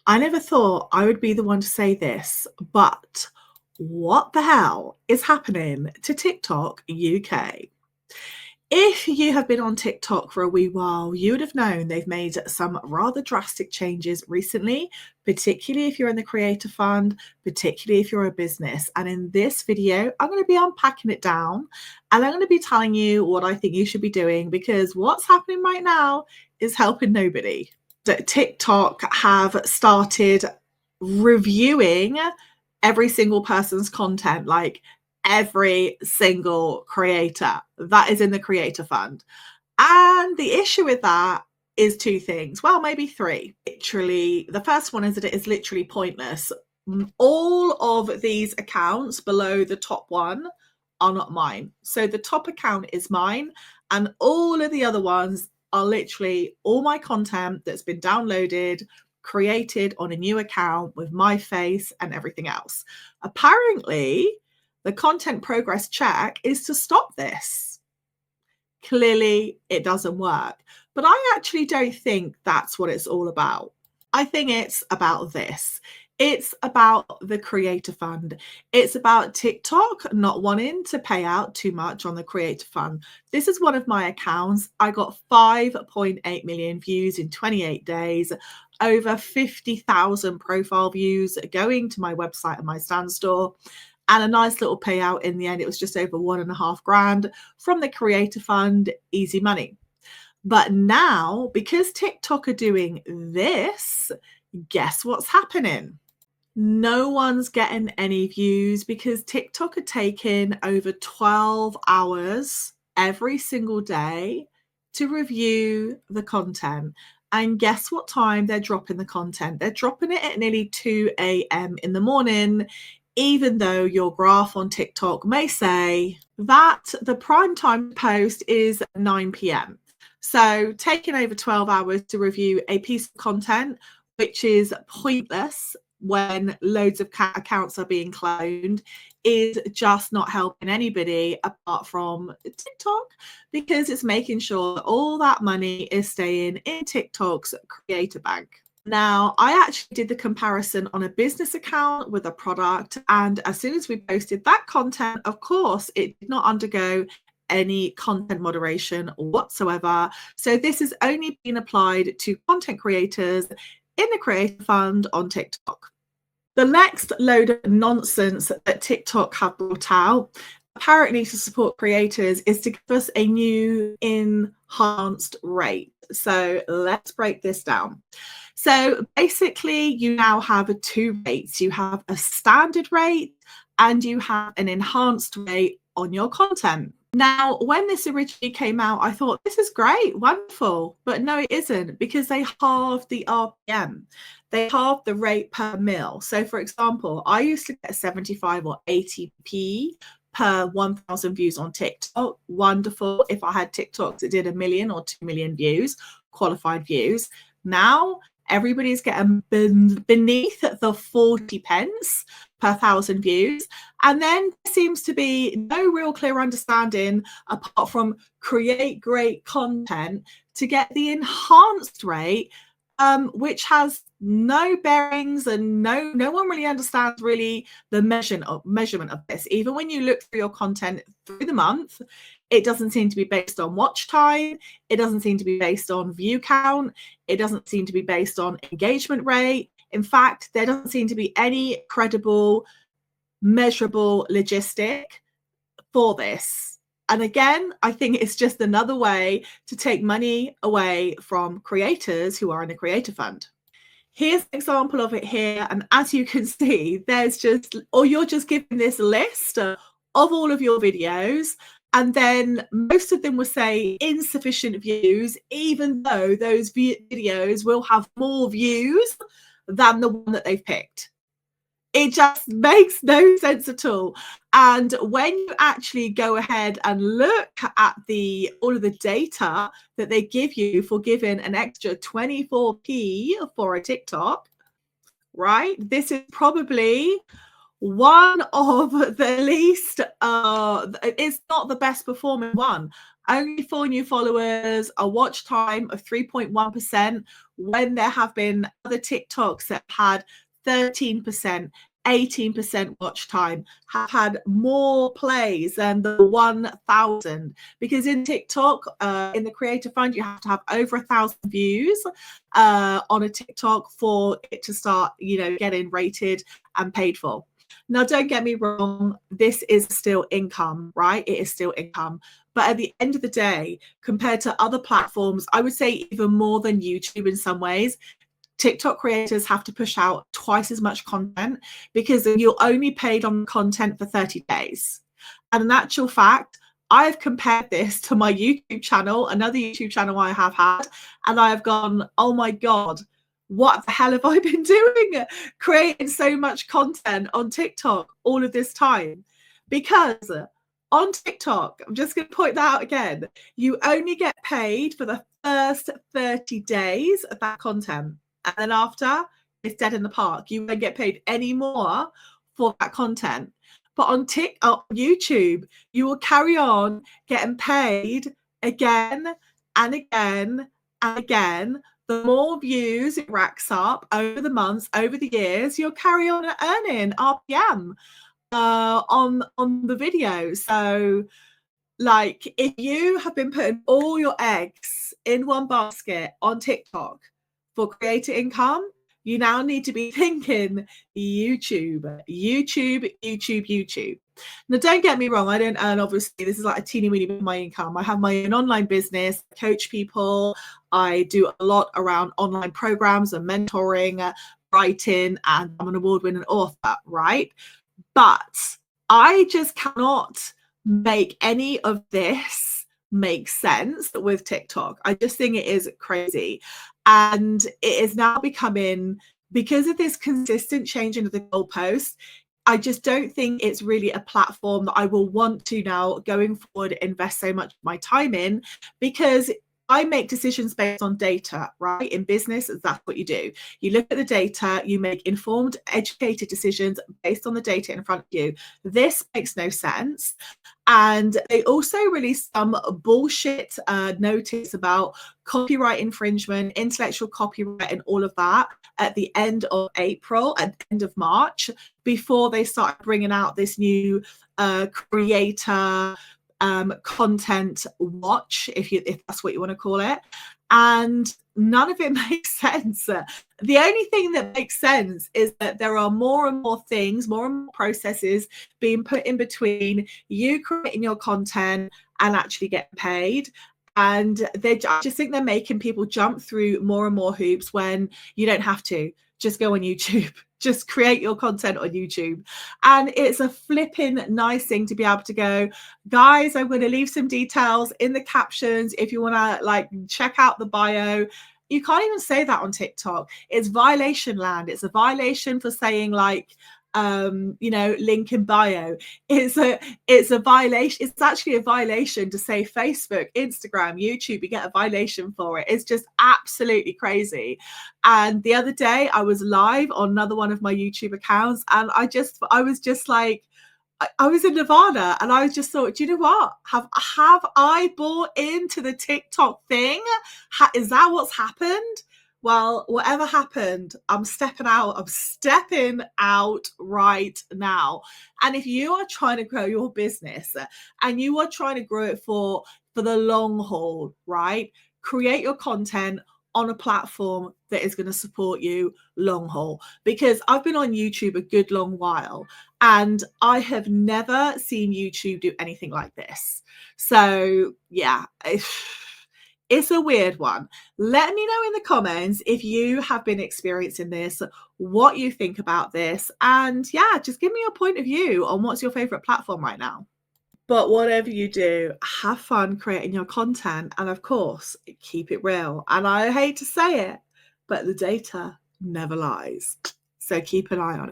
I never thought I would be the one to say this, but what the hell is happening to TikTok UK? If you have been on TikTok for a wee while, you would have known they've made some rather drastic changes recently, particularly if you're in the creator fund, particularly if you're a business. And in this video, I'm going to be unpacking it down and I'm going to be telling you what I think you should be doing because what's happening right now is helping nobody. TikTok have started reviewing every single person's content, like every single creator that is in the creator fund. And the issue with that is two things. Well, maybe three. Literally, the first one is that it is literally pointless. All of these accounts below the top one are not mine. So the top account is mine, and all of the other ones are literally all my content that's been downloaded, created on a new account with my face and everything else. Apparently, the content progress check is to stop this. Clearly, it doesn't work. But I actually don't think that's what it's all about. I think it's about this. It's about the creator fund. It's about TikTok not wanting to pay out too much on the creator fund. This is one of my accounts. I got 5.8 million views in 28 days, over 50,000 profile views going to my website and my Stan Store, and a nice little payout in the end. It was just over $1,500 from the creator fund, easy money. But now, because TikTok are doing this, guess what's happening? No one's getting any views because TikTok are taking over 12 hours every single day to review the content. And guess what time they're dropping the content? They're dropping it at nearly 2 a.m. in the morning, even though your graph on TikTok may say that the prime time post is 9 p.m. So taking over 12 hours to review a piece of content, which is pointless when loads of accounts are being cloned, is just not helping anybody apart from TikTok, because it's making sure that all that money is staying in TikTok's creator bank. Now, I actually did the comparison on a business account with a product, and as soon as we posted that content, of course, it did not undergo any content moderation whatsoever. So this is only being applied to content creators in the Creator Fund on TikTok. The next load of nonsense that TikTok have brought out, apparently to support creators, is to give us a new enhanced rate. So let's break this down. So basically, you now have two rates. You have a standard rate and you have an enhanced rate on your content. Now, when this originally came out, I thought, this is great, wonderful. But no, it isn't, because they halved the RPM. They halved the rate per mil. So, for example, I used to get 75 or 80p per 1,000 views on TikTok. Wonderful. If I had TikToks that did 1 million or 2 million views, qualified views. Now, everybody's getting beneath the 40 pence per 1,000 views. And then there seems to be no real clear understanding, apart from create great content, to get the enhanced rate, which has no bearings, and no one really understands really the measurement of this. Even when you look through your content through the month, it doesn't seem to be based on watch time. It doesn't seem to be based on view count. It doesn't seem to be based on engagement rate. In fact, there doesn't seem to be any credible, measurable logistic for this. And again, I think it's just another way to take money away from creators who are in a creator fund. Here's an example of it here. And as you can see, there's just, or you're just given this list of all of your videos. And then most of them will say insufficient views, even though those videos will have more views than the one that they've picked. It just makes no sense at all. And when you actually go ahead and look at all of the data that they give you for giving an extra 24p for a TikTok, right? This is probably one of the least, it's not the best performing one. only 4 new followers, a watch time of 3.1%, when there have been other TikToks that had 13%, 18% watch time, have had more plays than the 1,000. Because in TikTok, in the Creator Fund, you have to have over 1,000 views on a TikTok for it to start, getting rated and paid for. Now, don't get me wrong, this is still income, right? It is still income. But at the end of the day, compared to other platforms, I would say even more than YouTube in some ways, TikTok creators have to push out twice as much content because you're only paid on content for 30 days. And in actual fact, I've compared this to my YouTube channel, another YouTube channel I have had, and I have gone, oh my God, what the hell have I been doing? Creating so much content on TikTok all of this time. Because on TikTok, I'm just going to point that out again, you only get paid for the first 30 days of that content. And then after, it's dead in the park. You won't get paid any more for that content. But on YouTube, you will carry on getting paid again and again and again. The more views it racks up over the months, over the years, you'll carry on earning RPM on the video. So, like, if you have been putting all your eggs in one basket on TikTok for creator income, you now need to be thinking YouTube. Now, don't get me wrong, I don't earn, obviously, this is like a teeny weeny bit of my income. I have my own online business, coach people. I do a lot around online programs and mentoring, writing, and I'm an award-winning author, right? But I just cannot make any of this make sense with TikTok. I just think it is crazy. And it is now becoming, because of this consistent changing of the goalposts, I just don't think it's really a platform that I will want to now going forward invest so much of my time in, because I make decisions based on data, right? In business, that's what you do. You look at the data, you make informed, educated decisions based on the data in front of you. This makes no sense. And they also released some bullshit notice about copyright infringement, intellectual copyright, and all of that at the end of April, at the end of March, before they started bringing out this new creator content watch, if that's what you want to call it. And none of it makes sense. The only thing that makes sense is that there are more and more things, more and more processes being put in between you creating your content and actually getting paid. And I just think they're making people jump through more and more hoops when you don't have to. Just go on YouTube. Just create your content on YouTube. And it's a flipping nice thing to be able to go, guys, I'm going to leave some details in the captions if you want to like check out the bio. You can't even say that on TikTok. It's violation land. It's a violation for saying like, link in bio. It's a violation. It's actually a violation to say Facebook, Instagram, YouTube. You get a violation for it. It's just absolutely crazy. And the other day I was live on another one of my YouTube accounts, and I was just like, I was in Nirvana, and I just thought, do you know what? Have I bought into the TikTok thing? Is that what's happened? Well, whatever happened, I'm stepping out. I'm stepping out right now. And if you are trying to grow your business and you are trying to grow it for the long haul, right? Create your content on a platform that is going to support you long haul. Because I've been on YouTube a good long while, and I have never seen YouTube do anything like this. So yeah, it's a weird one. Let me know in the comments if you have been experiencing this, what you think about this, and yeah, just give me your point of view on what's your favorite platform right now. But whatever you do, have fun creating your content, and of course, keep it real. And I hate to say it, but the data never lies. So keep an eye on it.